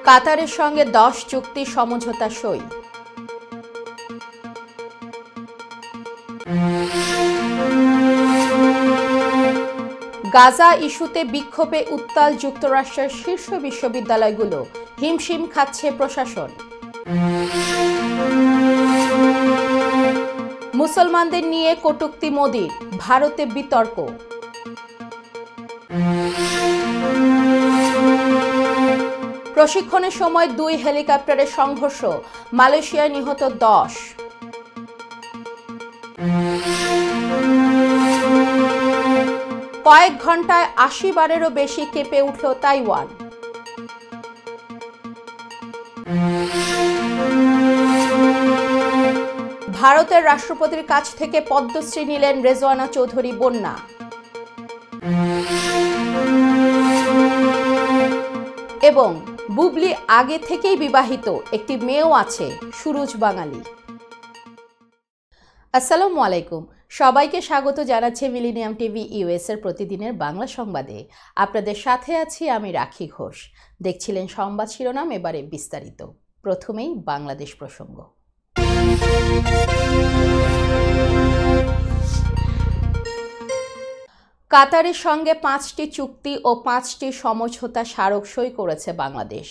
কাতারের সঙ্গে 10 চুক্তি সমঝোতা সই। গাজা ইস্যুতে বিক্ষোভে উত্তাল যুক্তরাষ্ট্রের শীর্ষ বিশ্ববিদ্যালয়গুলো, হিমশিম খাচ্ছে প্রশাসন। মুসলমানদের নিয়ে কটূক্তি মোদির, ভারতে বিতর্ক। প্রশিক্ষণের সময় 2 হেলিকপ্টারের সংঘর্ষ, মালয়েশিয়ায় নিহত 10। কয়েক ঘন্টায় 80 বারেরও বেশি কেঁপে উঠল তাইওয়ান। ভারতের রাষ্ট্রপতির কাছ থেকে পদ্মশ্রী নিলেন রেজওয়ানা চৌধুরী বন্যা। এবং বুবলি আগে থেকেই বিবাহিত, একটি মেয়েও আছে, সুরুজ বাঙালি। আসসালামু আলাইকুম, সবাইকে স্বাগত জানাচ্ছে মিলেনিয়াম টিভি ইউএস এর প্রতিদিনের বাংলা সংবাদে। আপনাদের সাথে আছি আমি রাখি ঘোষ। দেখছিলেন সংবাদ শিরোনাম, এবারে বিস্তারিত। প্রথমেই বাংলাদেশ প্রসঙ্গ। কাতারের সঙ্গে 5টি চুক্তি ও 5টি সমঝোতা স্মারক সই করেছে বাংলাদেশ।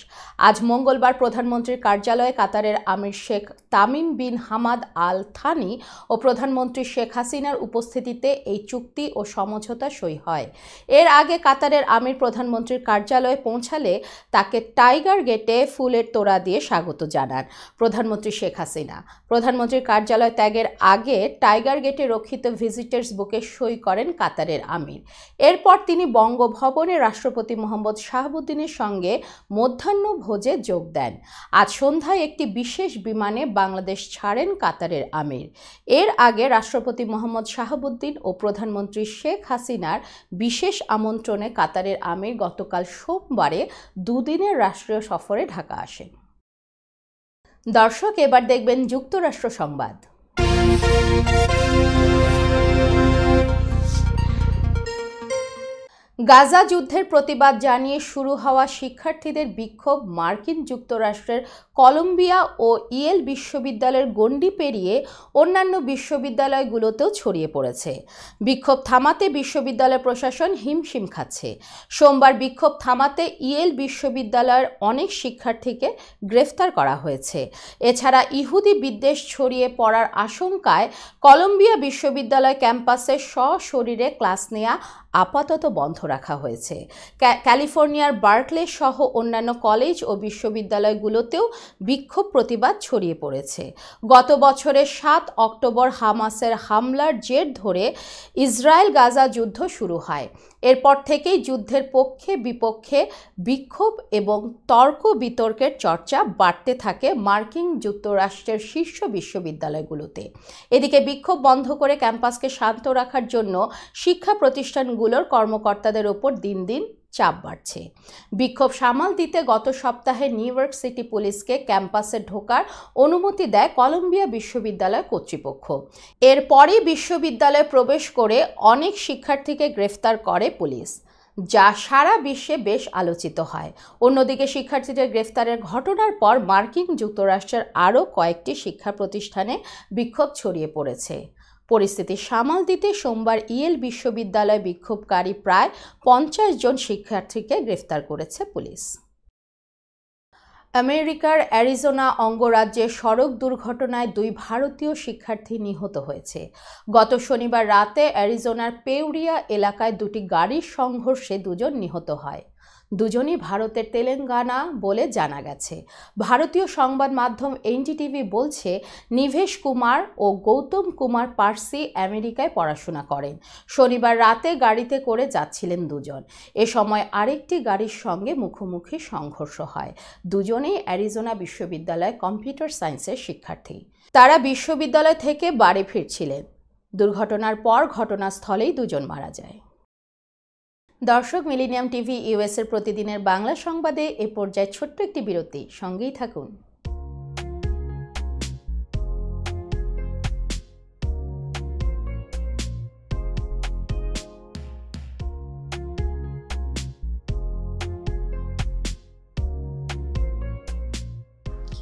আজ মঙ্গলবার প্রধানমন্ত্রীর কার্যালয়ে কাতারের আমির Sheikh Tamim bin Hamad Al Thani ও প্রধানমন্ত্রী শেখ হাসিনার উপস্থিতিতে এই চুক্তি ও সমঝোতা সই হয়। এর আগে কাতারের আমির প্রধানমন্ত্রীর কার্যালয়ে পৌঁছালে তাকে টাইগার গেটে ফুলের তোড়া দিয়ে স্বাগত জানান প্রধানমন্ত্রী শেখ হাসিনা। প্রধানমন্ত্রীর কার্যালয় ত্যাগের আগে টাইগার গেটে রক্ষিত ভিজিটার্স বুকে সই করেন কাতারের আমির। এরপর তিনি বঙ্গভবনে রাষ্ট্রপতি মোহাম্মদ শাহাবুদ্দিনের সঙ্গে মধ্যাহ্ন ভোজে যোগ দেন। আজ সন্ধ্যায় একটি বিশেষ বিমানে বাংলাদেশ ছাড়েন কাতারের আমির। এর আগে রাষ্ট্রপতি মোহাম্মদ শাহাবুদ্দিন ও প্রধানমন্ত্রী শেখ হাসিনার বিশেষ আমন্ত্রণে কাতারের আমির গতকাল সোমবারে 2 দিনের রাষ্ট্রীয় সফরে ঢাকা আসেন। দর্শক, এবার দেখবেন যুক্তরাষ্ট্র সংবাদ। গাজা যুদ্ধের প্রতিবাদ জানিয়ে শুরু হওয়া শিক্ষার্থীদের বিক্ষোভ মার্কিন যুক্তরাষ্ট্রের কলম্বিয়া ও ইয়েল বিশ্ববিদ্যালয়ের গণ্ডি পেরিয়ে অন্যান্য বিশ্ববিদ্যালয়গুলোতেও ছড়িয়ে পড়েছে। বিক্ষোভ থামাতে বিশ্ববিদ্যালয় প্রশাসন হিমশিম খাচ্ছে। সোমবার বিক্ষোভ থামাতে ইয়েল বিশ্ববিদ্যালয়ের অনেক শিক্ষার্থীকে গ্রেফতার করা হয়েছে। এছাড়া ইহুদি বিদ্বেষ ছড়িয়ে পড়ার আশঙ্কায় কলম্বিয়া বিশ্ববিদ্যালয় ক্যাম্পাসে সশরীরে ক্লাস নেওয়া আপাতত বন্ধ রাখা হয়েছে। ক্যালিফোর্নিয়ার বার্কলে সহ অন্যান্য কলেজ ও বিশ্ববিদ্যালয়গুলোতেও বিক্ষোভ প্রতিবাদ ছড়িয়ে পড়েছে। গত বছরের 7 অক্টোবর হামাসের হামলার জের ধরে ইসরায়েল গাজা যুদ্ধ শুরু হয়। এরপর থেকেই যুদ্ধের পক্ষে বিপক্ষে বিক্ষোভ এবং তর্ক বিতর্কের চর্চা বাড়তে থাকে মার্কিন যুক্তরাষ্ট্রের শীর্ষ বিশ্ববিদ্যালয়গুলোতে। এদিকে বিক্ষোভ বন্ধ করে ক্যাম্পাসকে শান্ত রাখার জন্য শিক্ষা প্রতিষ্ঠানগুলোর কর্মকর্তাদের ওপর দিন দিন চাপ বাড়ছে। বিক্ষোভ সামাল দিতে গত সপ্তাহে নিউ ইয়র্ক সিটি পুলিশকে ক্যাম্পাসে ঢোকার অনুমতি দেয় কলম্বিয়া বিশ্ববিদ্যালয় কর্তৃপক্ষ। এরপরই বিশ্ববিদ্যালয়ে প্রবেশ করে অনেক শিক্ষার্থীকে গ্রেফতার করে পুলিশ, যা সারা বিশ্বে বেশ আলোচিত হয়। অন্যদিকে শিক্ষার্থীদের গ্রেফতারের ঘটনার পর মার্কিন যুক্তরাষ্ট্রের আরও কয়েকটি শিক্ষা প্রতিষ্ঠানে বিক্ষোভ ছড়িয়ে পড়েছে। পরিস্থিতি সামাল দিতে সোমবার ইয়েল বিশ্ববিদ্যালয় বিক্ষোভকারী প্রায় 50 জন শিক্ষার্থীকে গ্রেফতার করেছে পুলিশ। আমেরিকার অ্যারিজোনা অঙ্গরাজ্যে সড়ক দুর্ঘটনায় 2 ভারতীয় শিক্ষার্থী নিহত হয়েছে। গত শনিবার রাতে অ্যারিজোনার পেউরিয়া এলাকায় 2টি গাড়ির সংঘর্ষে 2 জন নিহত হয়। দুজনই ভারতের তেলেঙ্গানা বলে জানা গেছে। ভারতীয় সংবাদ মাধ্যম এনডিটিভি বলছে, নিভেশ কুমার ও গৌতম কুমার পার্সি আমেরিকায় পড়াশোনা করেন। শনিবার রাতে গাড়িতে করে যাচ্ছিলেন 2 জন। এ সময় আরেকটি গাড়ির সঙ্গে মুখোমুখি সংঘর্ষ হয়। দুজনেই অ্যারিজোনা বিশ্ববিদ্যালয় কম্পিউটার সায়েন্সের শিক্ষার্থী। তারা বিশ্ববিদ্যালয় থেকে বাড়ি ফিরছিলেন। দুর্ঘটনার পর ঘটনাস্থলেই 2 জন মারা যায়। দর্শক, মিলেনিয়াম টিভি ইউএস এর প্রতিদিনের বাংলা সংবাদে এ পর্যায়ে ছোট্ট একটি বিরতি, সঙ্গেই থাকুন।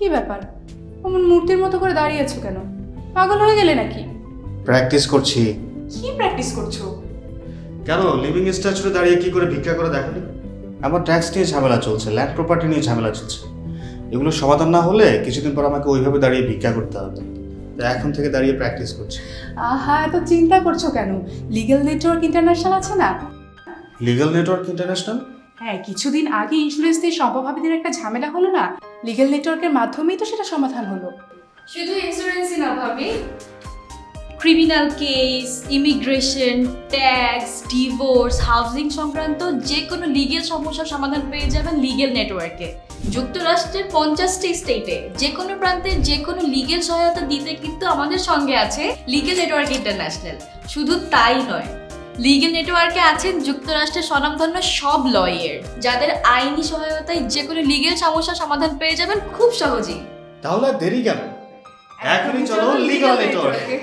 কি ব্যাপার, অমন মূর্তির মতো করে দাঁড়িয়ে আছো কেন? পাগল হয়ে গেলে নাকি? প্র্যাকটিস করছি। কি প্র্যাকটিস করছো? কেন লিভিং স্ট্যাচুরে দাঁড়িয়ে কি করে ভিক্ষা করে দেখালি? আমার ট্যাক্স নিয়ে ঝামেলা চলছে, ল্যান্ড প্রপার্টি নিয়ে ঝামেলা চলছে। এগুলো সমাধান না হলে কিছুদিন পর আমাকে ওইভাবে দাঁড়িয়ে ভিক্ষা করতে হবে। এখন থেকে দাঁড়িয়ে প্র্যাকটিস করছি। আহা, এত চিন্তা করছো কেন? লিগ্যাল নেটওয়ার্ক ইন্টারন্যাশনাল আছে না? Legal network international? হ্যাঁ, কিছুদিন আগে ইন্স্যুরেন্স দিয়ে সম্পভাবীদের একটা ঝামেলা হলো না, লিগ্যাল নেটওয়ার্কের মাধ্যমেই তো সেটা সমাধান হলো। শুধু ইন্স্যুরেন্সই না ভাবি, criminal case, immigration, tax, divorce, housing সংক্রান্ত যে কোনো লিগেল সমস্যার সমাধান পেয়ে যাবেন লিগেল নেটওয়ার্কে। যুক্তরাষ্ট্রের 50টি স্টেটে যে কোনো প্রান্তে যে কোনো লিগেল সহায়তা দিতে কিন্তু আমাদের সঙ্গে আছে লিগেল নেটওয়ার্ক ইন্টারন্যাশনাল। শুধু তাই নয়, লিগেল নেটওয়ার্কে আছেন যুক্তরাষ্ট্রের স্বনামধন্য সব লয়ার, যাদের আইনি সহায়তায় যে কোনো লিগেল সমস্যার সমাধান পেয়ে যাবেন খুব সহজেই। তাহলে দেরি কেন? এখনই চলো লিগ্যাল নেটওয়ার্কে।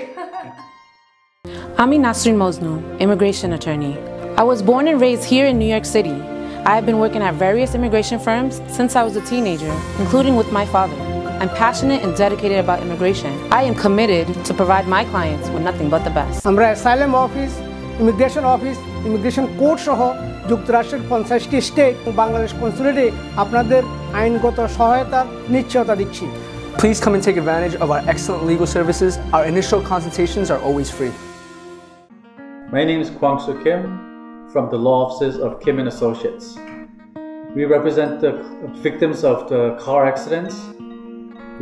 I'm Nasrin Mosnu, immigration attorney. I was born and raised here in New York City. I have been working at various immigration firms since I was a teenager, including with my father. I'm passionate and dedicated about immigration. I am committed to provide my clients with nothing but the best. আমরা asylum office, immigration court সহ যুক্তরাষ্ট্রের 50টি state ও বাংলাদেশ কনসুলেটে আপনাদের আইনগত সহায়তার নিশ্চয়তা দিচ্ছি। Please come and take advantage of our excellent legal services. Our initial consultations are always free. My name is Kwang Soo Kim from the law offices of Kim and Associates. We represent the victims of the car accidents,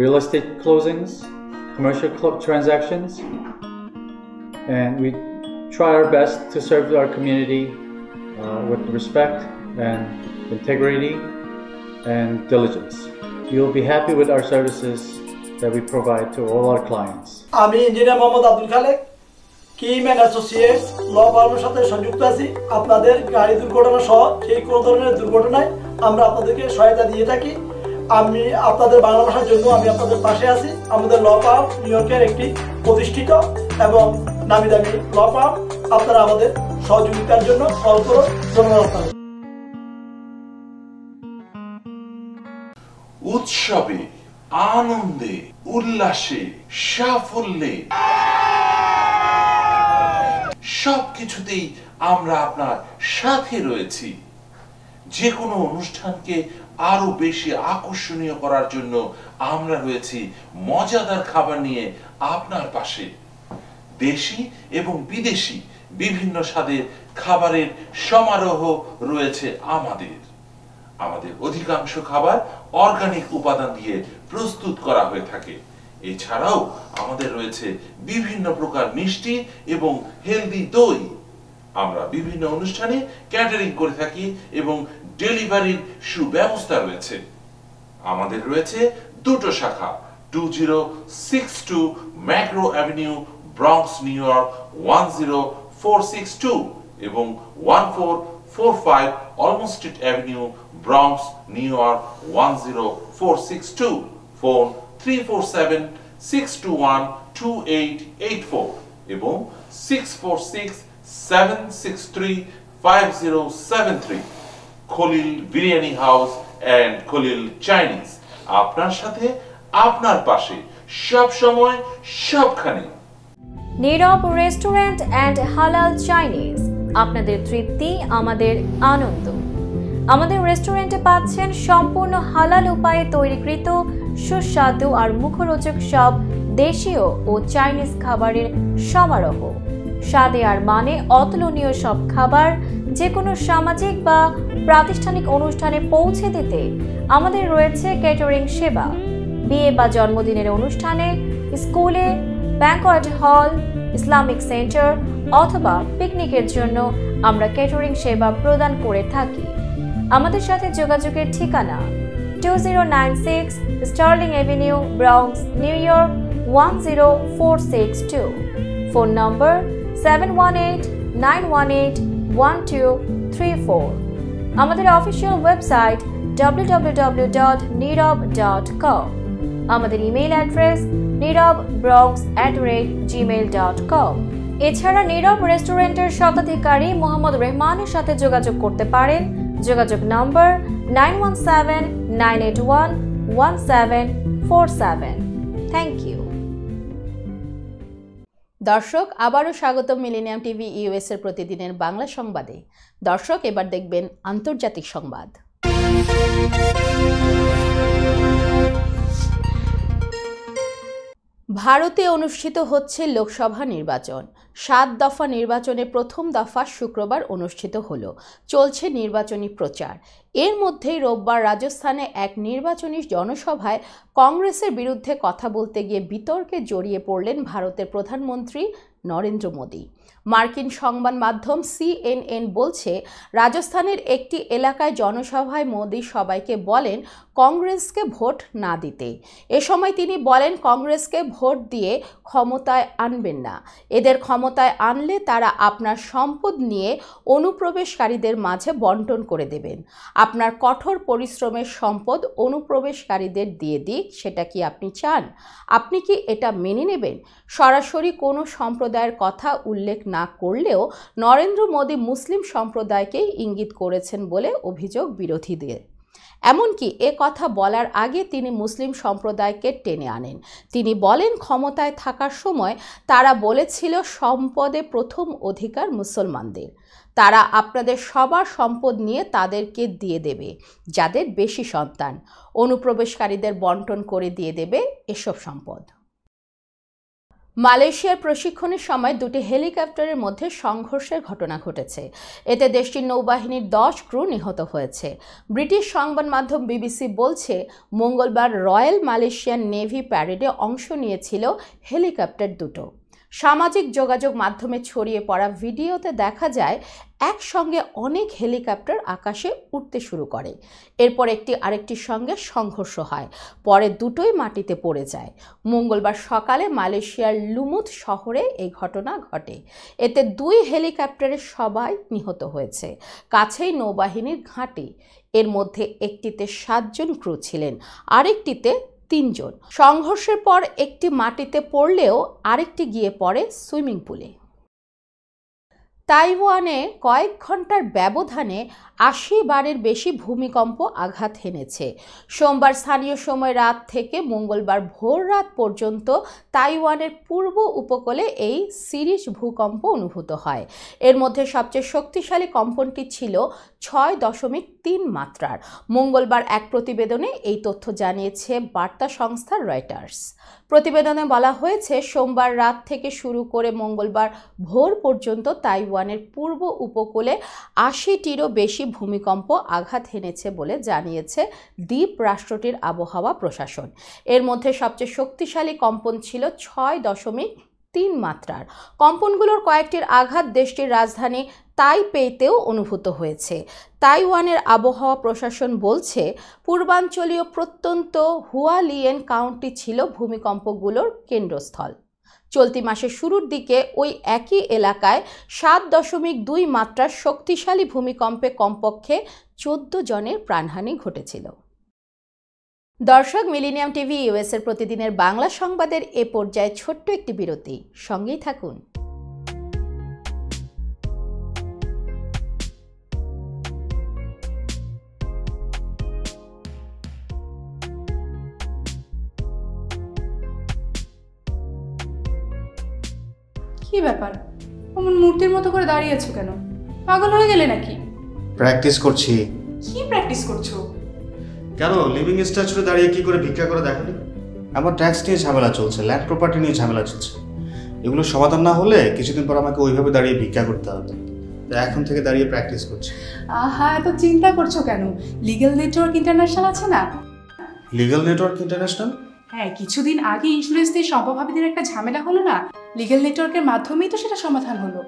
real estate closings, commercial transactions, and we try our best to serve our community with respect and integrity and diligence. You'll be happy with our services that we provide to all our clients. আমি engineer Mohammad Abdul Khalek, Kim and associates law ফার্মের সাথে সংযুক্ত আছি। আপনাদের গাড়ি দুর্ঘটনা সহ সেই কোনো ধরনের দুর্ঘটনায় আমরা আপনাদেরকে সহায়তা দিয়ে থাকি। আমি আপনাদের বাংলা ভাষার জন্য আমি আপনাদের পাশে আছি। আমাদের ল ফার্ম নিউ ইয়র্কের একটি প্রতিষ্ঠিত এবং নামি দামি ল ফার্ম। আপনারা আমাদের সহযোগিতার জন্য কল করুন। ধন্যবাদ আপনাদের। উৎসবে, আনন্দে, উল্লাসে, সাফল্যে সবকিছুতেই আমরা আপনার সাথে রয়েছি। যে কোনো অনুষ্ঠানকে আরো বেশি আকর্ষণীয় করার জন্য আমরা রয়েছি মজাদার খাবার নিয়ে আপনার পাশে। দেশি এবং বিদেশি বিভিন্ন স্বাদের খাবারের সমারোহ রয়েছে আমাদের। আমাদের অধিকাংশ খাবার অর্গানিক উপাদান দিয়ে প্রস্তুত করা হয়ে থাকে। এছাড়াও আমাদের রয়েছে বিভিন্ন প্রকার মিষ্টি এবং হেলদি দই। আমরা বিভিন্ন অনুষ্ঠানে ক্যাটারিং করে থাকি এবং ডেলিভারির সুব্যবস্থা রয়েছে। আমাদের রয়েছে দুটো শাখা, 2062 macro avenue, Bronx, New York 10462 এবং 1445 Olmstead avenue, Bronx, New York 10462। Phone 347-621-2884 এবং 646-763-5073। Khalil biryani house and Khalil Chinese, আপনার সাথে, আপনার পাশে, সব সময়, সবখানে। নীরব রেস্টুরেন্ট অ্যান্ড হালাল চাইনিজ, আপনাদের তৃপ্তি আমাদের আনন্দ। আমাদের রেস্টুরেন্টে পাচ্ছেন সম্পূর্ণ হালাল উপায়ে তৈরিকৃত সুস্বাদু আর মুখরোচক সব দেশীয় ও চাইনিজ খাবারের সমারোহ। স্বাদে আর মানে অতুলনীয় সব খাবার যে কোনো সামাজিক বা প্রাতিষ্ঠানিক অনুষ্ঠানে পৌঁছে দিতে আমাদের রয়েছে ক্যাটারিং সেবা। বিয়ে বা জন্মদিনের অনুষ্ঠানে, স্কুলে, ব্যাংকোয়েট হল, ইসলামিক সেন্টার অথবা পিকনিকের জন্য আমরা ক্যাটারিং সেবা প্রদান করে থাকি। আমাদের সাথে যোগাযোগের ঠিকানা 2096 sterling avenue, Bronx, New York 10462। Phone number 718-918-1234। আমাদের অফিসিয়াল ওয়েবসাইট www.nirab.com। আমাদের ইমেইল অ্যাড্রেস nirabbronx@gmail.com। এছাড়া নীরব রেস্টুরেন্টের স্বত্বাধিকারী মোহাম্মদ রহমানের সাথে যোগাযোগ করতে পারেন। যোগাযোগ নম্বর 91798117 47. Thank you. দর্শক আবারও স্বাগত মিলেনিয়াম টিভি ইউএস এর প্রতিদিনের বাংলা সংবাদে। দর্শক এবার দেখবেন আন্তর্জাতিক সংবাদ। ভারতে অনুষ্ঠিত হচ্ছে লোকসভা নির্বাচন। 7 দফা নির্বাচনে প্রথম দফা শুক্রবার অনুষ্ঠিত হলো। চলছে নির্বাচনী প্রচার। এর মধ্যেই রোববার রাজস্থানে এক নির্বাচনী জনসভায় কংগ্রেসের বিরুদ্ধে কথা বলতে গিয়ে বিতর্কে জড়িয়ে পড়লেন ভারতের প্রধানমন্ত্রী নরেন্দ্র মোদী। মার্কিন সংবাদ মাধ্যম CNN বলছে, রাজস্থানের একটি এলাকায় জনসভায় মোদী সবাইকে বলেন কংগ্রেসকে ভোট না দিতে। এ সময় তিনি বলেন, কংগ্রেসকে ভোট দিয়ে ক্ষমতায় আনবেন না। এদের ক্ষমতায় আনলে তারা আপনার সম্পদ নিয়ে অনুপ্রবেশকারীদের মাঝে বন্টন করে দেবেন। আপনার কঠোর পরিশ্রমের সম্পদ অনুপ্রবেশকারীদের দিয়ে দিক, সেটা কি আপনি চান? আপনি কি এটা মেনে নেবেন? সরাসরি কোনো সম্প্রদায়ের কথা উল্লেখ না করলেও নরেন্দ্র মোদী মুসলিম সম্প্রদায়কেই ইঙ্গিত করেছেন বলে অভিযোগ বিরোধীদের। এমনকি এ কথা বলার আগে তিনি মুসলিম সম্প্রদায়কে টেনে আনেন। তিনি বলেন, ক্ষমতায় থাকার সময় তারা বলেছিল সম্পদে প্রথম অধিকার মুসলমানদের। তারা আপনাদের সবার সম্পদ নিয়ে তাদেরকে দিয়ে দেবে যাদের বেশি সন্তান। অনুপ্রবেশকারীদের বন্টন করে দিয়ে দেবে এসব সম্পদ। মালয়েশিয়ার প্রশিক্ষণের সময় দুটি হেলিকপ্টারের মধ্যে সংঘর্ষের ঘটনা ঘটেছে। এতে দেশটির নৌবাহিনীর 10 ক্রু নিহত হয়েছে। ব্রিটিশ সংবাদ মাধ্যম বিবিসি বলছে, মঙ্গলবার রয়্যাল মালয়েশিয়ান নেভি প্যারেডে অংশ নিয়েছিল হেলিকপ্টার দুটো। সামাজিক যোগাযোগ মাধ্যমে ছড়িয়ে পড়া ভিডিওতে দেখা যায় একসঙ্গে অনেক হেলিকপ্টার আকাশে উঠতে শুরু করে। এরপর একটি আরেকটির সঙ্গে সংঘর্ষ হয়। পরে দুটোই মাটিতে পড়ে যায়। মঙ্গলবার সকালে মালয়েশিয়ার লুমুত শহরে এই ঘটনা ঘটে। এতে 2 হেলিকপ্টারের সবাই নিহত হয়েছে। কাছেই নৌবাহিনীর ঘাঁটি। এর মধ্যে একটিতে 7 জন ক্রু ছিলেন, আরেকটিতে 3 জন। সংঘর্ষের পর একটি মাটিতে পড়লেও আরেকটি গিয়ে পড়ে সুইমিং পুলে। তাইওয়ানে কয়েক ঘন্টার ব্যবধানে 80 বারের বেশি ভূমিকম্প আঘাত হেনেছে। সোমবার স্থানীয় সময় রাত থেকে মঙ্গলবার ভোর রাত পর্যন্ত তাইওয়ানের পূর্ব উপকূলে এই সিরিজ ভূকম্প অনুভূত হয়। এর মধ্যে সবচেয়ে শক্তিশালী কম্পনটি ছিল 6.3 মাত্রার। মঙ্গলবার এক প্রতিবেদনে এই তথ্য জানিয়েছে বার্তা সংস্থা রয়টার্স। প্রতিবেদনে বলা হয়েছে, সোমবার রাত থেকে শুরু করে মঙ্গলবার ভোর পর্যন্ত তাইওয়ানের পূর্ব উপকূলে 80টিরও বেশি ভূমিকম্প আঘাত হেনেছে বলে জানিয়েছে দ্বীপ রাষ্ট্রটির আবহাওয়া প্রশাসন। এর মধ্যে সবচেয়ে শক্তিশালী কম্পন ছিল 6.3 মাত্রার। কম্পনগুলোর কয়েকটির আঘাত দেশটির রাজধানী তাইপেইতেও অনুভূত হয়েছে। তাইওয়ানের আবহাওয়া প্রশাসন বলছে, পূর্বাঞ্চলীয় প্রত্যন্ত হুয়ালিয়েন কাউন্টি ছিল ভূমিকম্পগুলোর কেন্দ্রস্থল। চলতি মাসের শুরুর দিকে ওই একই এলাকায় 7.2 মাত্রার শক্তিশালী ভূমিকম্পে কমপক্ষে 14 জনের প্রাণহানি ঘটেছিল। দর্শক, মিলেনিয়াম টিভি ইউএস এর প্রতিদিনের বাংলা সংবাদের এ পর্যায়ে ছোট্ট একটি বিরতি। সঙ্গেই থাকুন। কি ব্যাপার, অমন মূর্তির মতো করে দাঁড়িয়ে আছো কেন? পাগল হয়ে গেলে নাকি? প্র্যাকটিস করছি। কি প্র্যাকটিস করছো? কেন লিভিং স্ট্যাচুতে দাঁড়িয়ে কি করে ভিক্ষা করে দেখনি? আমার ট্যাক্স নিয়ে ঝামেলা চলছে, ল্যান্ড প্রপার্টি নিয়ে ঝামেলা চলছে। এগুলো সমাধান না হলে কিছুদিন পর আমাকে ওইভাবে দাঁড়িয়ে ভিক্ষা করতে হবে। তাই এখন থেকে দাঁড়িয়ে প্র্যাকটিস করছি। আহা, এত চিন্তা করছো কেন? লিগ্যাল নেটওয়ার্ক ইন্টারন্যাশনাল আছে না? Legal network international? হ্যাঁ, কিছুদিন আগে ইন্স্যুরেন্স দিয়ে সম্পভাবীদের একটা ঝামেলা হলো না? লিগ্যাল নেটওয়ার্কের মাধ্যমেই তো সেটা সমাধান হলো।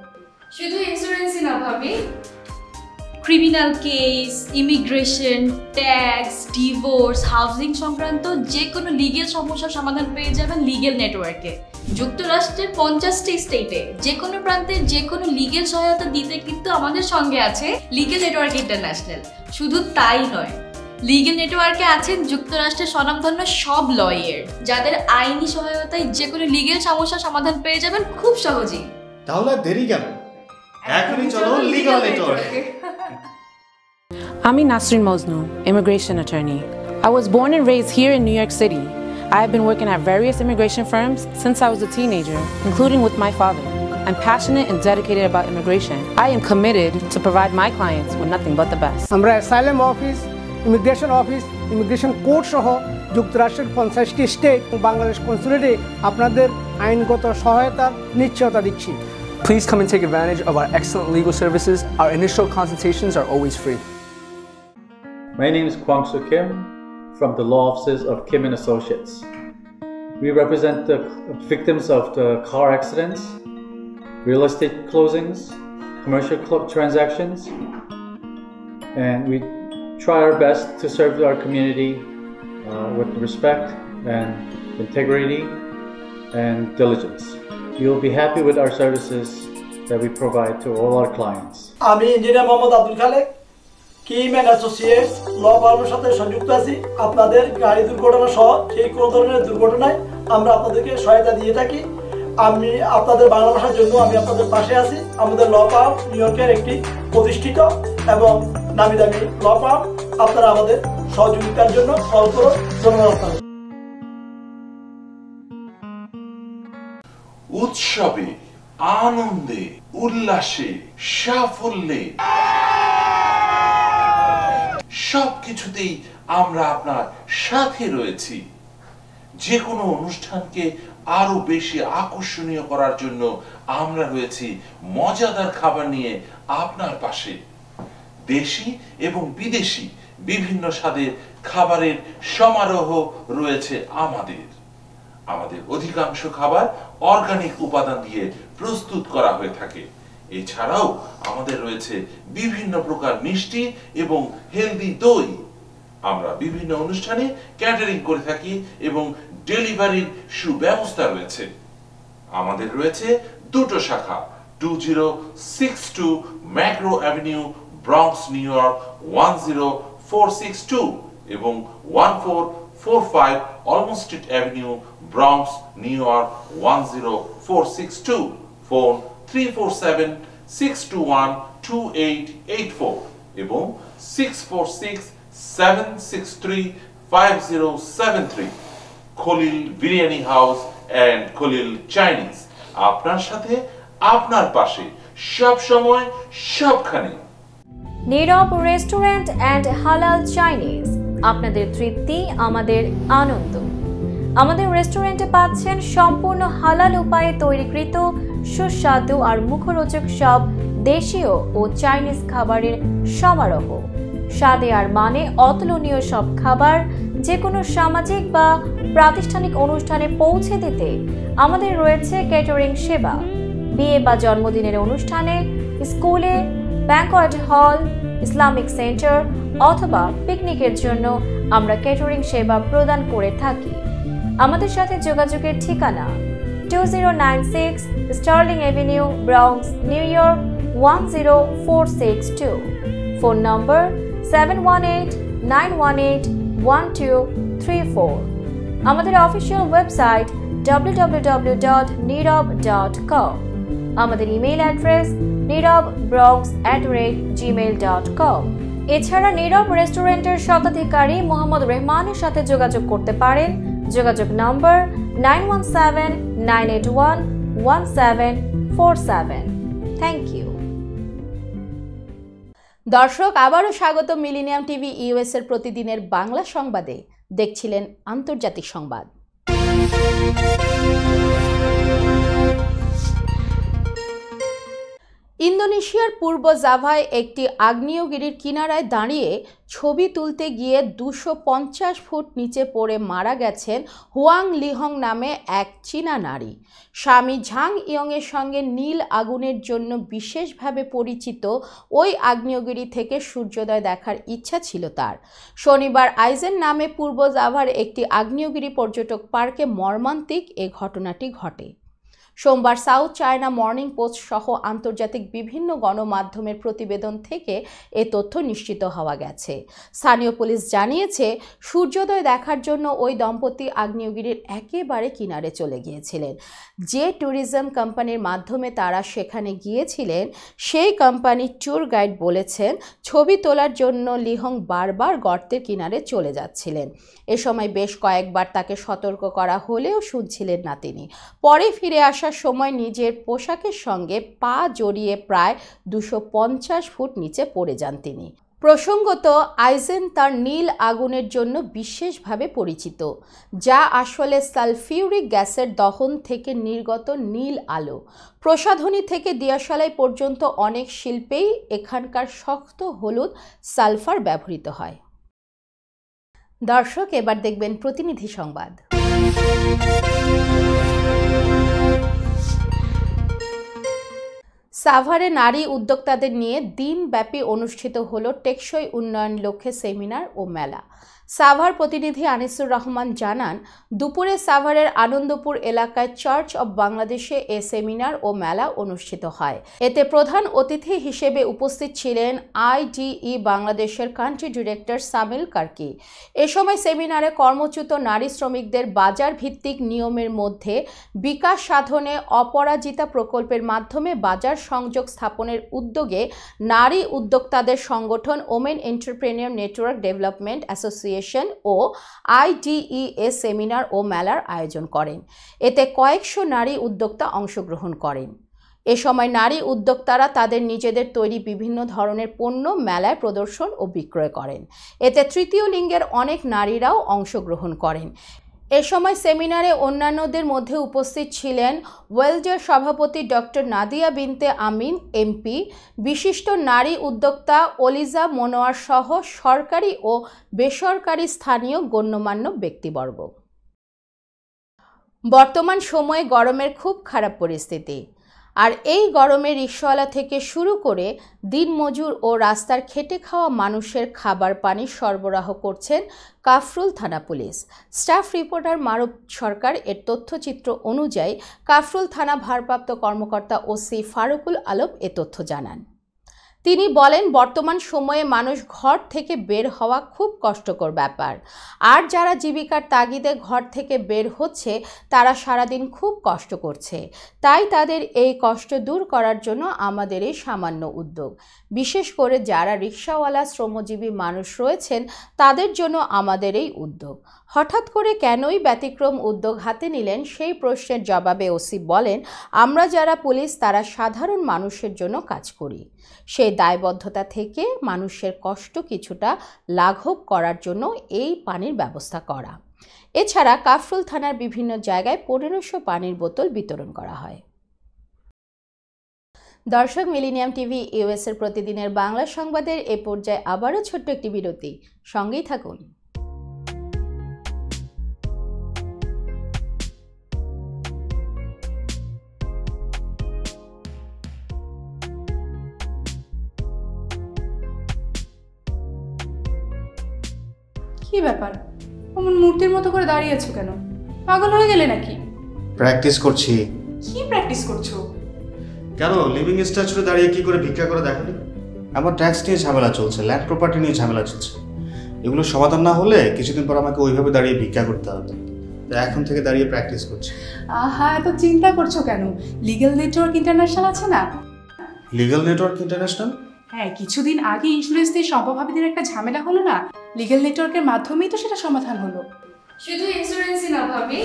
শুধু ইন্স্যুরেন্সই না ভাবি, criminal case, immigration, tax, divorce, housing সংক্রান্ত যে কোনো লিগেল সমস্যার সমাধান পেয়ে যাবেন লিগেল নেটওয়ার্কে। যুক্তরাষ্ট্রের 50টি স্টেটে যে কোনো প্রান্তে যে কোনো লিগেল সহায়তা দিতে কিন্তু আমাদের সঙ্গে আছে লিগেল নেটওয়ার্ক ইন্টারন্যাশনাল। শুধু তাই নয়, লিগেল নেটওয়ার্কে আছেন যুক্তরাষ্ট্রের স্বনামধন্য সব লয়ার, যাদের আইনি সহায়তায় যে কোনো লিগেল সমস্যার সমাধান পেয়ে যাবেন খুব সহজেই। তাহলে দেরি কেন? এখনই চলো লিগ্যাল নেটওয়ার্কে। I'm Nasrin Mosnu, immigration attorney. I was born and raised here in New York City. I have been working at various immigration firms since I was a teenager, including with my father. I'm passionate and dedicated about immigration. I am committed to provide my clients with nothing but the best. আমরা asylum office, immigration court সহ যুক্তরাষ্ট্রের 50টি state ও বাংলাদেশ কনসুলেটে আপনাদের আইনগত সহায়তার নিশ্চয়তা দিচ্ছি। Please come and take advantage of our excellent legal services. Our initial consultations are always free. My name is Kwang-Soo Kim from the law offices of Kim & Associates. We represent the victims of the car accidents, real estate closings, commercial transactions, and we try our best to serve our community with respect and integrity and diligence. You'll be happy with our services that we provide to all our clients. আমি engineer Mohammad Abdul Khalek, Kim and associates law ফার্মের সাথে সংযুক্ত আছি। আপনাদের গাড়ি দুর্ঘটনা সহ সেই কোনো ধরনের দুর্ঘটনায় আমরা আপনাদেরকে সহায়তা দিয়ে থাকি। আমি আপনাদের বাংলা ভাষার জন্য আমি আপনাদের পাশে আছি। আমাদের ল ফার্ম নিউ ইয়র্কের একটি প্রতিষ্ঠিত এবং নামি দামি ল ফার্ম। আপনারা আমাদের সহযোগিতার জন্য কল করুন। ধন্যবাদ আপনাদের। উৎসবে, আনন্দে, উল্লাসে, সাফল্যে সবকিছুতেই আমরা আপনার সাথে রয়েছি। যে কোনো অনুষ্ঠানকে আরো বেশি আকর্ষণীয় করার জন্য আমরা রয়েছি মজাদার খাবার নিয়ে আপনার পাশে। দেশি এবং বিদেশি বিভিন্ন স্বাদের খাবারের সমারোহ রয়েছে আমাদের। আমাদের অধিকাংশ খাবার অর্গানিক উপাদান দিয়ে প্রস্তুত করা হয়ে থাকে। এছাড়াও আমাদের রয়েছে বিভিন্ন প্রকার মিষ্টি এবং হেলদি দই। আমরা বিভিন্ন অনুষ্ঠানে ক্যাটারিং করে থাকি এবং ডেলিভারির সুব্যবস্থা রয়েছে। আমাদের রয়েছে দুটো শাখা, 2062 macro avenue, Bronx, New York 10462 এবং 1445 Olmstead avenue, Bronx, New York 10462। Phone 347-621-2884 এবং 646-763-5073। Khalil biryani house and Khalil Chinese, আপনার সাথে, আপনার পাশে, সব সময়, সবখানে। নীরব রেস্টুরেন্ট অ্যান্ড হালাল চাইনিজ, আপনাদের তৃপ্তি আমাদের আনন্দ। আমাদের রেস্টুরেন্টে পাচ্ছেন সম্পূর্ণ হালাল উপায়ে তৈরিকৃত সুস্বাদু আর মুখরোচক সব দেশীয় ও চাইনিজ খাবারের সমারোহ। স্বাদে আর মানে অতুলনীয় সব খাবার যে কোনো সামাজিক বা প্রাতিষ্ঠানিক অনুষ্ঠানে পৌঁছে দিতে আমাদের রয়েছে ক্যাটারিং সেবা। বিয়ে বা জন্মদিনের অনুষ্ঠানে, স্কুলে, ব্যাংকোয়েট হল, ইসলামিক সেন্টার অথবা পিকনিকের জন্য আমরা ক্যাটারিং সেবা প্রদান করে থাকি। আমাদের সাথে যোগাযোগের ঠিকানা 2096 sterling avenue, Bronx, New York 10462। Phone number 718-918-1234। আমাদের অফিসিয়াল ওয়েবসাইট www.nirab.com। আমাদের ইমেইল অ্যাড্রেস nirab.bronx@gmail.com। এছাড়া নীরব রেস্টুরেন্টের স্বত্বাধিকারী মোহাম্মদ রহমানের সাথে যোগাযোগ করতে পারেন। যোগাযোগ নম্বর 9179811747। Thank you. দর্শক, আবারও স্বাগত মিলেনিয়াম টিভি ইউএস এর প্রতিদিনের বাংলা সংবাদে। দেখছিলেন আন্তর্জাতিক সংবাদ। ইন্দোনেশিয়ার পূর্ব জাভায় একটি আগ্নেয়গিরির কিনারায় দাঁড়িয়ে ছবি তুলতে গিয়ে 250 ফুট নিচে পড়ে মারা গেছেন হুয়াং লিহং নামে এক চীনা নারী। স্বামী ঝাং ইয়ংয়ের সঙ্গে নীল আগুনের জন্য বিশেষভাবে পরিচিত ওই আগ্নেয়গিরি থেকে সূর্যোদয় দেখার ইচ্ছা ছিল তার। শনিবার আইজেন নামে পূর্ব জাভার একটি আগ্নেয়গিরি পর্যটক পার্কে মর্মান্তিক এ ঘটনাটি ঘটে। সোমবার সাউথ চায়না মর্নিং পোস্ট সহ আন্তর্জাতিক বিভিন্ন গণমাধ্যমের প্রতিবেদন থেকে এ তথ্য নিশ্চিত হওয়া গেছে। স্থানীয় পুলিশ জানিয়েছে, সূর্যোদয় দেখার জন্য ওই দম্পতি আগ্নেয়গিরির একেবারে কিনারে চলে গিয়েছিলেন। যে ট্যুরিজম কোম্পানির মাধ্যমে তারা সেখানে গিয়েছিলেন, সেই কোম্পানির ট্যুর গাইড বলেছেন, ছবি তোলার জন্য লিহং বারবার গর্তের কিনারে চলে যাচ্ছিলেন। এ সময় বেশ কয়েকবার তাকে সতর্ক করা হলেও শুনছিলেন না তিনি। পরে ফিরে আসার সময় নিজের পোশাকের সঙ্গে পা জড়িয়ে প্রায় 250 ফুট নিচে পড়ে যান তিনি। প্রসঙ্গত, আইজেন তার নীল আগুনের জন্য বিশেষভাবে পরিচিত, যা আসলে সালফিউরিক গ্যাসের দহন থেকে নির্গত নীল আলো। প্রসাধনী থেকে দিয়াশালাই পর্যন্ত অনেক শিল্পেই এখানকার শক্ত হলুদ সালফার ব্যবহৃত হয়। দর্শক, এবার দেখবেন প্রতিনিধি সংবাদ। সাভারে নারী উদ্যোক্তাদের নিয়ে দিনব্যাপী অনুষ্ঠিত হলো টেকসই উন্নয়ন লক্ষ্যে সেমিনার ও মেলা। সাভার প্রতিনিধি আনিসুর রহমান জানান, দুপুরে সাভারের আনন্দপুর এলাকায় চার্চ অব বাংলাদেশে এ সেমিনার ও মেলা অনুষ্ঠিত হয়। এতে প্রধান অতিথি হিসেবে উপস্থিত ছিলেন আইডিই বাংলাদেশের কান্ট্রি ডিরেক্টর সামিল কার্কি। এ সময় সেমিনারে কর্মচ্যুত নারী শ্রমিকদের বাজার ভিত্তিক নিয়মের মধ্যে বিকাশ সাধনে অপরাজিতা প্রকল্পের মাধ্যমে বাজার সংযোগ স্থাপনের উদ্যোগে নারী উদ্যোক্তাদের সংগঠন women entrepreneur network development association ও আইডিইএ সেমিনার ও মেলার আয়োজন করেন। এতে কয়েকশো নারী উদ্যোক্তা অংশগ্রহণ করেন। এ সময় নারী উদ্যোক্তারা তাদের নিজেদের তৈরি বিভিন্ন ধরনের পণ্য মেলায় প্রদর্শন ও বিক্রয় করেন। এতে তৃতীয় লিঙ্গের অনেক নারীরাও অংশগ্রহণ করেন। এ সময় সেমিনারে অন্যান্যদের মধ্যে উপস্থিত ছিলেন ওয়েলজের সভাপতি ডক্টর নাদিয়া বিনতে আমিন এমপি, বিশিষ্ট নারী উদ্যোক্তা অলিজা মনোয়ার সহ সরকারি ও বেসরকারি স্থানীয় গণ্যমান্য ব্যক্তিবর্গ। বর্তমান সময়ে গরমের খুব খারাপ পরিস্থিতি, আর এই গরমে রিকশাওয়ালা থেকে শুরু করে দিনমজুর ও রাস্তার খেটে খাওয়া মানুষের খাবার পানি সরবরাহ করছেন কাফরুল থানা পুলিশ। স্টাফ রিপোর্টার মারুফ সরকার এর তথ্যচিত্র অনুযায়ী কাফরুল থানা ভারপ্রাপ্ত কর্মকর্তা ওসি ফারুকুল আলম এ তথ্য জানান। তিনি বলেন, বর্তমান সময়ে মানুষ ঘর থেকে বের হওয়া খুব কষ্টকর ব্যাপার, আর যারা জীবিকার তাগিদে ঘর থেকে বের হচ্ছে তারা সারাদিন খুব কষ্ট করছে। তাই তাদের এই কষ্ট দূর করার জন্য আমাদের এই সামান্য উদ্যোগ, বিশেষ করে যারা রিকশাওয়ালা শ্রমজীবী মানুষ রয়েছেন তাদের জন্য আমাদের এই উদ্যোগ। হঠাৎ করে কেনই ব্যতিক্রম উদ্যোগ হাতে নিলেন, সেই প্রশ্নের জবাবে ওসি বলেন, আমরা যারা পুলিশ তারা সাধারণ মানুষের জন্য কাজ করি। সেই দায়বদ্ধতা থেকে মানুষের কষ্ট কিছুটা লাঘব করার জন্য এই পানির ব্যবস্থা করা। এছাড়া কাফরুল থানার বিভিন্ন জায়গায় 1500 পানির বোতল বিতরণ করা হয়। দর্শক, মিলেনিয়াম টিভি ইউএসের প্রতিদিনের বাংলা সংবাদের এ পর্যায়ে আবারও ছোট্ট একটি বিরতি, সঙ্গেই থাকুন। কি ব্যাপার, অমন মূর্তির মতো করে দাঁড়িয়ে আছো কেন? পাগল হয়ে গেলে নাকি? প্র্যাকটিস করছি। কি প্র্যাকটিস করছো? কেন লিভিং স্ট্যাচুতে দাঁড়িয়ে কি করে ভিক্ষা করে দেখনি? আমার ট্যাক্স নিয়ে ঝামেলা চলছে, ল্যান্ড প্রপার্টি নিয়ে ঝামেলা চলছে। এগুলো সমাধান না হলে কিছুদিন পর আমাকে ওইভাবে দাঁড়িয়ে ভিক্ষা করতে হবে। তাই এখন থেকে দাঁড়িয়ে প্র্যাকটিস করছি। আহা, এত চিন্তা করছো কেন? লিগ্যাল নেটওয়ার্ক ইন্টারন্যাশনাল আছে না? Legal network international? হ্যাঁ, কিছুদিন আগে ইন্স্যুরেন্স দিয়ে সম্পভাবীদের একটা ঝামেলা হলো না, লিগ্যাল নেটওয়ার্কের মাধ্যমেই তো সেটা সমাধান হলো। শুধু ইন্স্যুরেন্সই না ভাবি,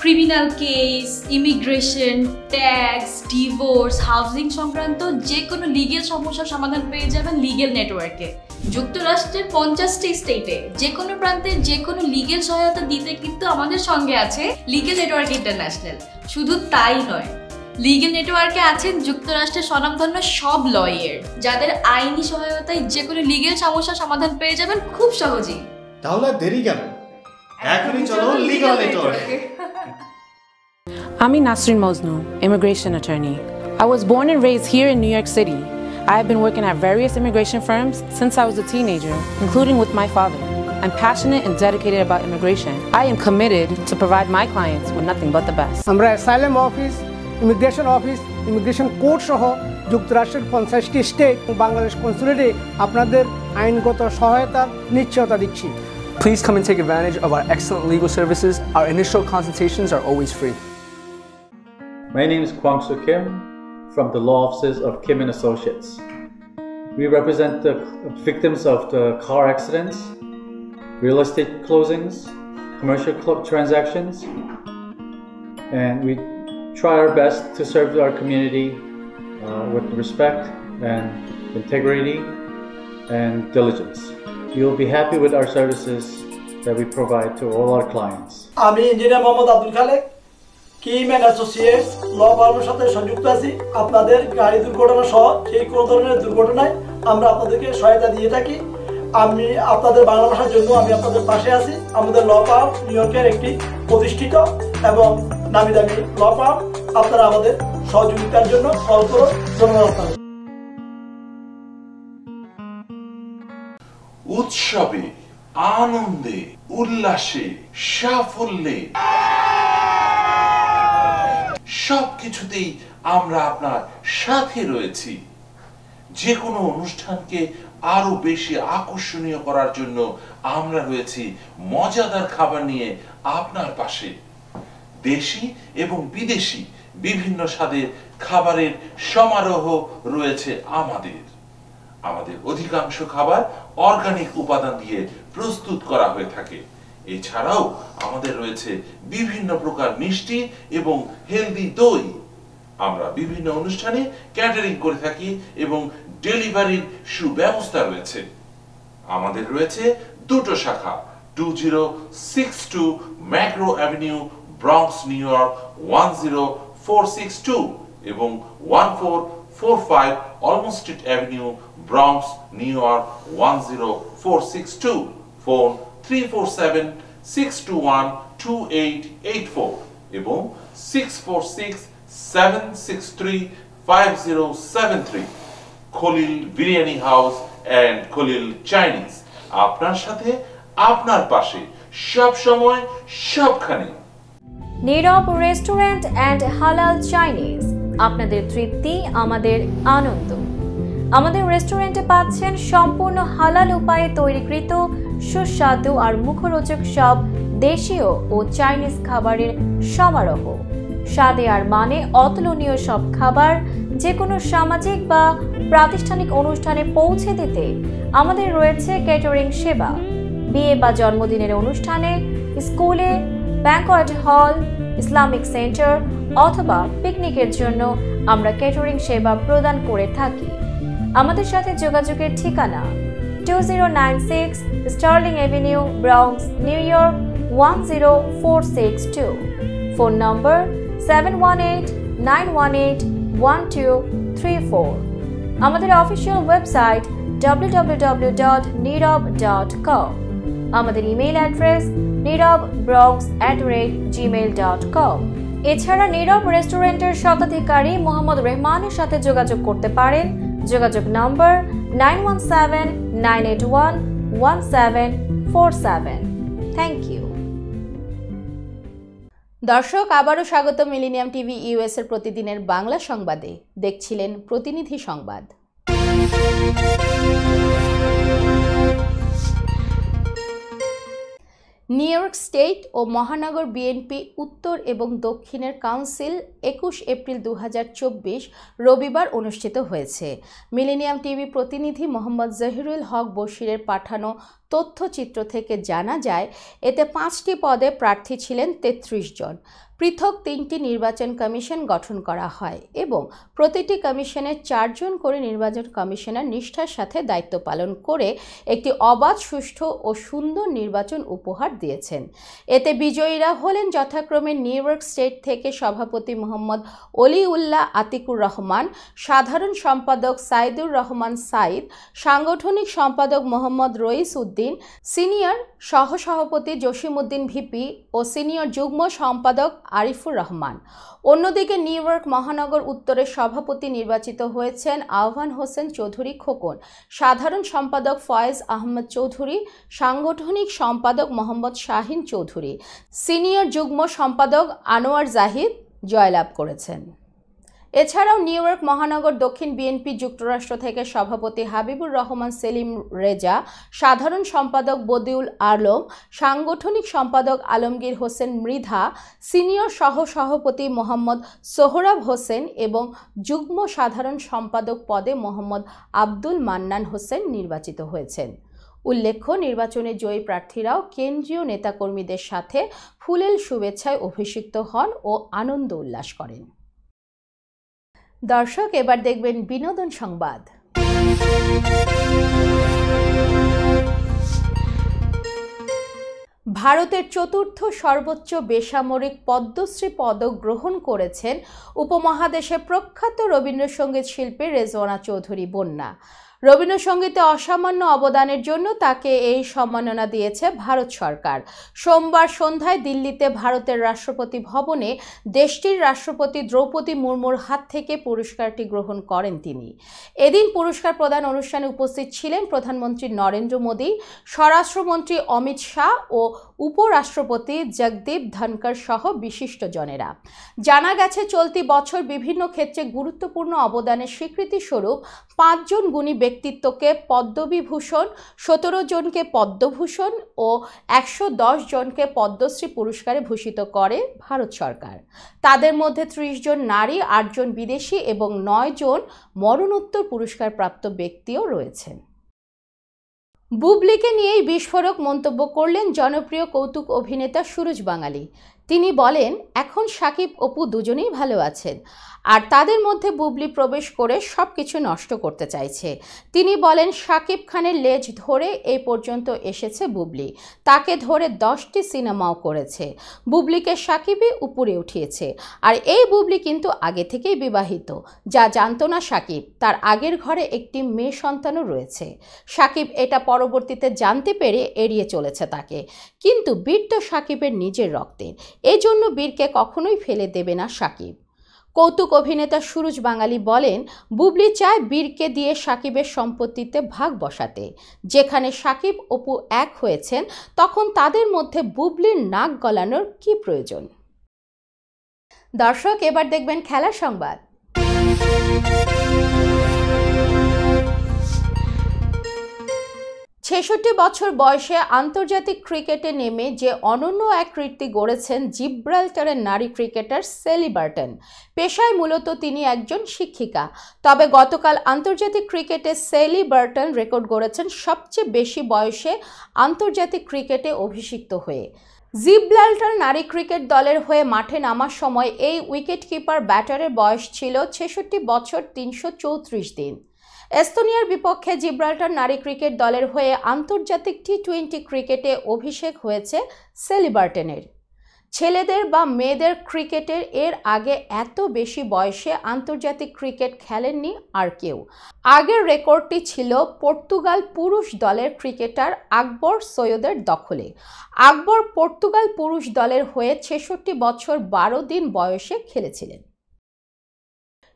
criminal case, immigration, tax, divorce, housing সংক্রান্ত যে কোনো লিগেল সমস্যার সমাধান পেয়ে যাবেন লিগেল নেটওয়ার্কে। যুক্তরাষ্ট্রের 50টি স্টেটে যে কোনো প্রান্তে যে কোনো লিগেল সহায়তা দিতে কিন্তু আমাদের সঙ্গে আছে লিগেল নেটওয়ার্ক ইন্টারন্যাশনাল। শুধু তাই নয়, লিগেল নেটওয়ার্কে আছেন যুক্তরাষ্ট্রের স্বনামধন্য সব লয়ার, যাদের আইনি সহায়তায় যে কোনো লিগেল সমস্যার সমাধান পেয়ে যাবেন খুব সহজেই। তাহলে দেরি কেন? এখনই চলো লিগ্যাল নেটওয়ার্কে। I'm Nasrin Mosnu, immigration attorney. I was born and raised here in New York City. I have been working at various immigration firms since I was a teenager, including with my father. I'm passionate and dedicated about immigration. I am committed to provide my clients with nothing but the best. আমরা asylum office, immigration court সহ যুক্তরাষ্ট্রের 50টি state ও বাংলাদেশ কনসুলেটে আপনাদের আইনগত সহায়তার নিশ্চয়তা দিচ্ছি। Please come and take advantage of our excellent legal services. Our initial consultations are always free. My name is Kwang Soo Kim from the law offices of Kim and Associates. We represent the victims of the car accidents, real estate closings, commercial transactions, and we try our best to serve our community with respect and integrity and diligence. You'll be happy with our services that we provide to all our clients. আমি engineer Mohammad Abdul Khalek, Kim and associates law ফার্মের সাথে সংযুক্ত আছি। আপনাদের গাড়ি দুর্ঘটনা সহ যে কোনো ধরনের দুর্ঘটনায় আমরা আপনাদেরকে সহায়তা দিয়ে থাকি। আমি আপনাদের বাংলা ভাষার জন্য আমি আপনাদের পাশে আছি। আমাদের ল ফার্ম নিউ ইয়র্কের একটি প্রতিষ্ঠিত এবং নামি দামি ল ফার্ম। আপনারা আমাদের সহযোগিতার জন্য কল করুন। ধন্যবাদ। উৎসবে, আনন্দে, উল্লাসে, সাফল্যে সবকিছুতেই আমরা আপনার সাথে রয়েছি। যে কোনো অনুষ্ঠানকে আরো বেশি আকর্ষণীয় করার জন্য আমরা রয়েছি মজাদার খাবার নিয়ে আপনার পাশে। দেশি এবং বিদেশি বিভিন্ন স্বাদের খাবারের সমারোহ রয়েছে আমাদের। আমাদের অধিকাংশ খাবার অর্গানিক উপাদান দিয়ে প্রস্তুত করা হয়ে থাকে। এছাড়াও আমাদের রয়েছে বিভিন্ন প্রকার মিষ্টি এবং হেলদি দই। আমরা বিভিন্ন অনুষ্ঠানে ক্যাটারিং করে থাকি এবং ডেলিভারির সুব্যবস্থা রয়েছে। আমাদের রয়েছে দুটো শাখা, 2062 macro avenue, Bronx, New York 10462 এবং 1445 Olmo street avenue, Bronx, New York 10462। Phone 347-621-2884 এবং 646-763-5073। Khalil biryani house and Khalil Chinese, আপনার সাথে, আপনার পাশে, সব সময়, সবখানে। নীরব রেস্টুরেন্ট অ্যান্ড হালাল চাইনিজ, আপনাদের তৃপ্তি আমাদের আনন্দ। আমাদের রেস্টুরেন্টে পাচ্ছেন সম্পূর্ণ হালাল উপায়ে তৈরিকৃত সুস্বাদু আর মুখরোচক সব দেশীয় ও চাইনিজ খাবারের সমারোহ। স্বাদে আর মানে অতুলনীয় সব খাবার যে কোনো সামাজিক বা প্রাতিষ্ঠানিক অনুষ্ঠানে পৌঁছে দিতে আমাদের রয়েছে ক্যাটারিং সেবা। বিয়ে বা জন্মদিনের অনুষ্ঠানে, স্কুলে, ব্যাংকোয়েট হল, ইসলামিক সেন্টার অথবা পিকনিকের জন্য আমরা ক্যাটারিং সেবা প্রদান করে থাকি। আমাদের সাথে যোগাযোগের ঠিকানা 2096 sterling avenue, Bronx, New York 10462। Phone number 718-918-1234। আমাদের অফিসিয়াল ওয়েবসাইট www.nirab.com। আমাদের ইমেইল অ্যাড্রেস nirab.bronx@gmail.com। এছাড়া নীরব রেস্টুরেন্টের স্বত্বাধিকারী মোহাম্মদ রহমানের সাথে যোগাযোগ করতে পারেন। যোগাযোগ নম্বর 9179811747। Thank you. দর্শক, আবারও স্বাগত মিলেনিয়াম টিভি ইউএস এর প্রতিদিনের বাংলা সংবাদে। দেখছিলেন প্রতিনিধি সংবাদ। নিউ ইয়র্ক স্টেট ও মহানগর বিএনপি উত্তর এবং দক্ষিণের কাউন্সিল 21 এপ্রিল 2024 রবিবার অনুষ্ঠিত হয়েছে। মিলেনিয়াম টিভি প্রতিনিধি মোহাম্মদ জহিরুল হক বশিরের পাঠানো তথ্যচিত্র থেকে জানা যায়, এতে 5টি পদে প্রার্থী ছিলেন 33 জন। পৃথক 3টি নির্বাচন কমিশন গঠন করা হয় এবং প্রতিটি কমিশনের 4 জন করে নির্বাচন কমিশনার নিষ্ঠার সাথে দায়িত্ব পালন করে একটি অবাধ, সুষ্ঠু ও সুন্দর নির্বাচন উপহার দিয়েছেন। এতে বিজয়ীরা হলেন যথাক্রমে নিউ ইয়র্ক স্টেট থেকে সভাপতি মোহাম্মদ অলিউল্লাহ আতিকুর রহমান, সাধারণ সম্পাদক সাইদুর রহমান সাইদ, সাংগঠনিক সম্পাদক মোহাম্মদ রইস উদ্দিন উদ্দিন, সিনিয়র সহসভাপতি জসিমউদ্দিন ভিপি ও সিনিয়র যুগ্ম সম্পাদক আরিফুর রহমান। অন্যদিকে নিউ ইয়র্ক মহানগর উত্তরের সভাপতি নির্বাচিত হয়েছেন আহ্বান হোসেন চৌধুরী খোকন, সাধারণ সম্পাদক ফয়েজ আহমেদ চৌধুরী, সাংগঠনিক সম্পাদক মোহাম্মদ শাহিন চৌধুরী, সিনিয়র যুগ্ম সম্পাদক আনোয়ার জাহিদ জয়লাভ করেছেন। এছাড়াও নিউ ইয়র্ক মহানগর দক্ষিণ বিএনপি যুক্তরাষ্ট্র থেকে সভাপতি হাবিবুর রহমান সেলিম রেজা, সাধারণ সম্পাদক বদিউল আলম, সাংগঠনিক সম্পাদক আলমগীর হোসেন মৃধা, সিনিয়র সহসভাপতি মোহাম্মদ সোহরাব হোসেন এবং যুগ্ম সাধারণ সম্পাদক পদে মোহাম্মদ আব্দুল মান্নান হোসেন নির্বাচিত হয়েছেন। উল্লেখ্য, নির্বাচনে জয়ী প্রার্থীরাও কেন্দ্রীয় নেতাকর্মীদের সাথে ফুলেল শুভেচ্ছায় অভিষিক্ত হন ও আনন্দ উল্লাস করেন। দর্শক, এবার দেখবেন বিনোদন সংবাদ। ভারতের চতুর্থ সর্বোচ্চ বেসামরিক পদ্মশ্রী পদক গ্রহণ করেছেন উপমহাদেশের প্রখ্যাত রবীন্দ্রসঙ্গীত শিল্পী রেজওয়ানা চৌধুরী বন্যা। রবীন্দ্রসঙ্গীতে অসামান্য অবদানের জন্য তাকে এই সম্মাননা দিয়েছে ভারত সরকার। সোমবার সন্ধ্যায় দিল্লিতে ভারতের রাষ্ট্রপতি ভবনে দেশটির রাষ্ট্রপতি দ্রৌপদী মুর্মুর হাত থেকে পুরস্কারটি গ্রহণ করেন তিনি। এদিন পুরস্কার প্রদান অনুষ্ঠানে উপস্থিত ছিলেন প্রধানমন্ত্রী নরেন্দ্র মোদী, স্বরাষ্ট্রমন্ত্রী অমিত শাহ ও উপরাষ্ট্রপতি জগদীপ ধনকর সহ বিশিষ্টজনেরা। জানা গেছে, চলতি বছর বিভিন্ন ক্ষেত্রে গুরুত্বপূর্ণ অবদানের স্বীকৃতি স্বরূপ 5 জন গুণী ব্যক্তিত্বকে পদ্মবিভূষণ, 17 জনকে পদ্মভূষণ ও 110 জনকে পদ্মশ্রী পুরস্কারে ভূষিত করে ভারত সরকার। তাদের মধ্যে 30 জন নারী, 8 জন বিদেশি এবং 9 জন মরণোত্তর পুরস্কারপ্রাপ্ত ব্যক্তিও রয়েছেন। বুবলিকে নিয়েই বিস্ফোরক মন্তব্য করলেন জনপ্রিয় কৌতুক অভিনেতা সুরজ বাঙালি। তিনি বলেন, এখন শাকিব অপু দুজনেই ভালো আছেন, আর তাদের মধ্যে বুবলি প্রবেশ করে সব কিছু নষ্ট করতে চাইছে। তিনি বলেন, শাকিব খানের লেজ ধরে এই পর্যন্ত এসেছে বুবলি, তাকে ধরে 10টি সিনেমাও করেছে। বুবলিকে শাকিবই উপরে উঠিয়েছে, আর এই বুবলি কিন্তু আগে থেকেই বিবাহিত, যা জানতো না শাকিব। তার আগের ঘরে একটি মেয়ে সন্তানও রয়েছে। শাকিব এটা পরবর্তীতে জানতে পেরে এড়িয়ে চলেছে তাকে, কিন্তু বীর তো শাকিবের নিজের রক্তের, এই জন্য বীরকে কখনোই ফেলে দেবে না শাকিব। কৌতুক অভিনেতা সুরজ বাঙালি বলেন, বুবলি চায় বীরকে দিয়ে শাকিবের সম্পত্তিতে ভাগ বসাতে। যেখানে শাকিব অপু এক হয়েছেন, তখন তাদের মধ্যে বুবলির নাক গলানোর কি প্রয়োজন? দর্শক, এবার দেখবেন খেলার সংবাদ। ছেষট্টি বছর বয়সে আন্তর্জাতিক ক্রিকেটে নেমে যে অনন্য এক কীর্তি গড়েছেন জিব্রাল্টারের নারী ক্রিকেটার সেলি বার্টন। পেশায় মূলত তিনি একজন শিক্ষিকা, তবে গতকাল আন্তর্জাতিক ক্রিকেটে সেলি বার্টন রেকর্ড গড়েছেন সবচেয়ে বেশি বয়সে আন্তর্জাতিক ক্রিকেটে অভিষিক্ত হয়ে। জিব্রাল্টার নারী ক্রিকেট দলের হয়ে মাঠে নামার সময় এই উইকেটকিপার ব্যাটারের বয়স ছিল 66 বছর 334 দিন। এস্তোনিয়ার বিপক্ষে জিব্রাল্টার নারী ক্রিকেট দলের হয়ে আন্তর্জাতিক টি-20 ক্রিকেটে অভিষেক হয়েছে সেলি বার্টনের। ছেলেদের বা মেয়েদের ক্রিকেটের এর আগে এত বেশি বয়সে আন্তর্জাতিক ক্রিকেট খেলেননি আর কেউ। আগের রেকর্ডটি ছিল পর্তুগাল পুরুষ দলের ক্রিকেটার আকবর সৈয়দের দখলে। আকবর পর্তুগাল পুরুষ দলের হয়ে 66 বছর 12 দিন বয়সে খেলেছিলেন।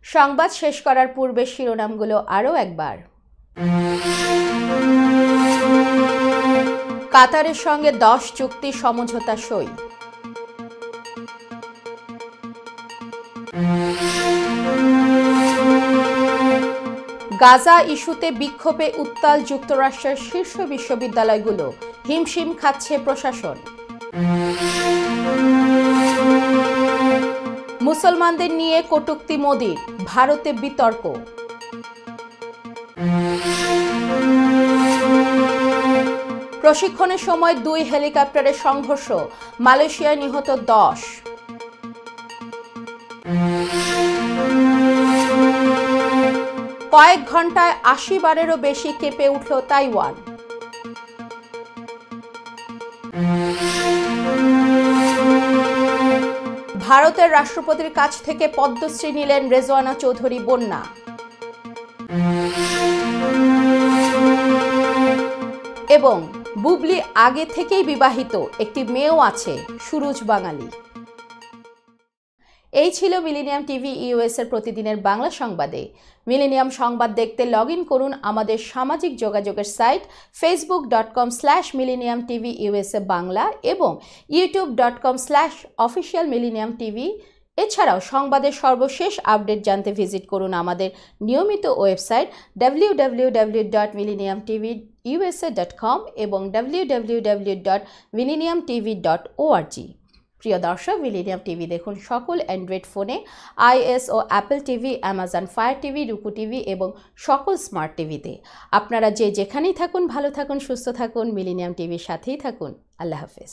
সংবাদ শেষ করার পূর্বে শিরোনামগুলো আরও একবার। কাতারের সঙ্গে 10 চুক্তি সমঝোতা সই। গাজা ইস্যুতে বিক্ষোভে উত্তাল যুক্তরাষ্ট্রের শীর্ষ বিশ্ববিদ্যালয়গুলো, হিমশিম খাচ্ছে প্রশাসন। মুসলমানদের নিয়ে কটূক্তি মোদির, ভারতে বিতর্ক। প্রশিক্ষণের সময় 2 হেলিকপ্টারের সংঘর্ষ, মালয়েশিয়ায় নিহত 10। কয়েক ঘন্টায় 80 বারেরও বেশি কেঁপে উঠল তাইওয়ান। ভারতের রাষ্ট্রপতির কাছ থেকে পদ্মশ্রী নিলেন রেজওয়ানা চৌধুরী বন্যা। এবং বুবলি আগে থেকেই বিবাহিত, একটি মেয়েও আছে, সুরুজ বাঙালি। এই ছিল মিলেনিয়াম টিভি ইউএস এর প্রতিদিনের বাংলা সংবাদে। মিলেনিয়াম সংবাদ দেখতে লগ ইন করুন আমাদের সামাজিক যোগাযোগের সাইট facebook.com/millenniumtvusa বাংলা এবং youtube.com/officialmillenniumtv। এছাড়াও সংবাদের সর্বশেষ আপডেট জানতে ভিজিট করুন আমাদের নিয়মিত ওয়েবসাইট www.millenniumtvusa.com এবং www.millenniumtv.org। প্রিয় দর্শক, মিলেনিয়াম টিভি দেখুন সকল অ্যান্ড্রয়েড ফোনে, iOS ও Apple TV, Amazon Fire TV, Roku TV এবং সকল স্মার্ট টিভিতে। আপনারা যেখানেই থাকুন ভালো থাকুন, সুস্থ থাকুন, মিলেনিয়াম টিভির সাথেই থাকুন। আল্লাহ হাফেজ।